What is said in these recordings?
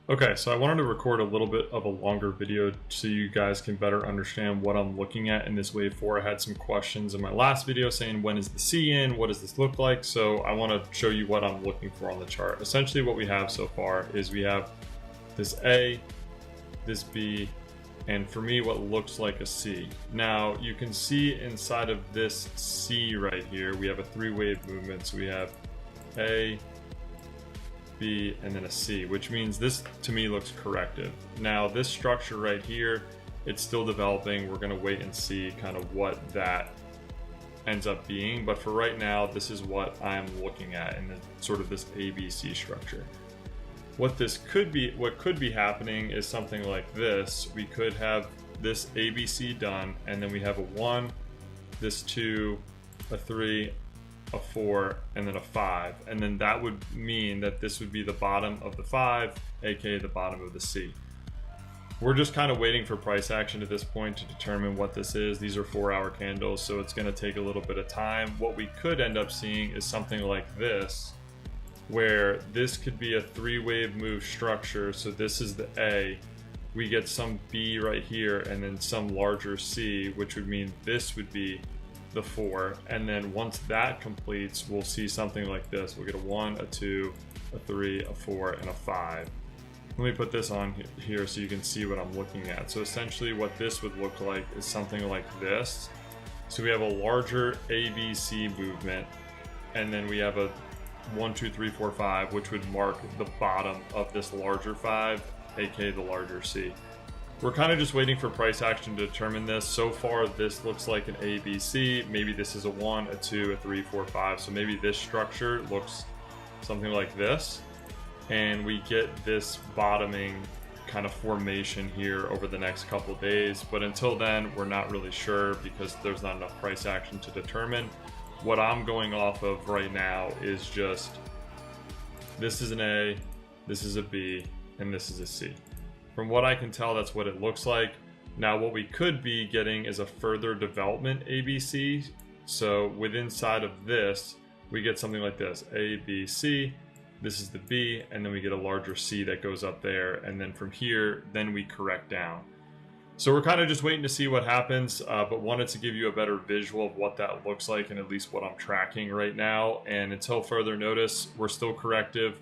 Okay, so I wanted to record a little bit of a longer video so you guys can better understand what I'm looking at in this wave 4. I had some questions in my last video saying when is the C in, what does this look like? So I want to show you what I'm looking for on the chart. Essentially what we have so far is we have this A, this B, and for me what looks like a C. Now you can see inside of this C right here, we have a three-wave movement. So we have A, B, and then a C, which means this to me looks corrective. Now this structure right here, it's still developing. We're going to wait and see kind of what that ends up being, but for right now this is what I'm looking at in the sort of this ABC structure. What could be happening is something like this. We could have this ABC done, and then we have a 1, this 2, a 3, a 4, and then a 5, and then that would mean that this would be the bottom of the 5, aka the bottom of the C. We're just kind of waiting for price action at this point to determine what this is. These are 4-hour candles, so it's going to take a little bit of time. What we could end up seeing is something like this, where this could be a 3-wave move structure. So this is the A, we get some B right here, and then some larger C, which would mean this would be the 4, and then once that completes, we'll see something like this. We'll get a 1, a 2, a 3, a 4, and a 5. Let me put this on here so you can see what I'm looking at. So essentially what this would look like is something like this. So we have a larger ABC movement, and then we have a 1, 2, 3, 4, 5, which would mark the bottom of this larger 5, aka the larger C. We're kind of just waiting for price action to determine this. So far, this looks like an ABC. Maybe this is a 1, a 2, a 3, 4, 5. So maybe this structure looks something like this. And we get this bottoming kind of formation here over the next couple days. But until then, we're not really sure because there's not enough price action to determine. What I'm going off of right now is just this is an A, this is a B, and this is a C. From what I can tell, that's what it looks like. Now, what we could be getting is a further development ABC. So within inside of this, we get something like this, A, B, C. This is the B, and then we get a larger C that goes up there. And then from here, then we correct down. So we're kind of just waiting to see what happens, but wanted to give you a better visual of what that looks like and at least what I'm tracking right now. And until further notice, we're still corrective.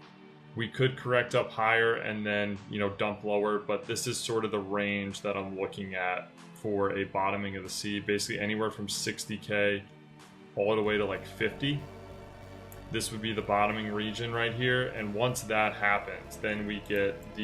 We could correct up higher and then, dump lower, but this is sort of the range that I'm looking at for a bottoming of the C, basically anywhere from 60K all the way to like 50. This would be the bottoming region right here. And once that happens, then we get the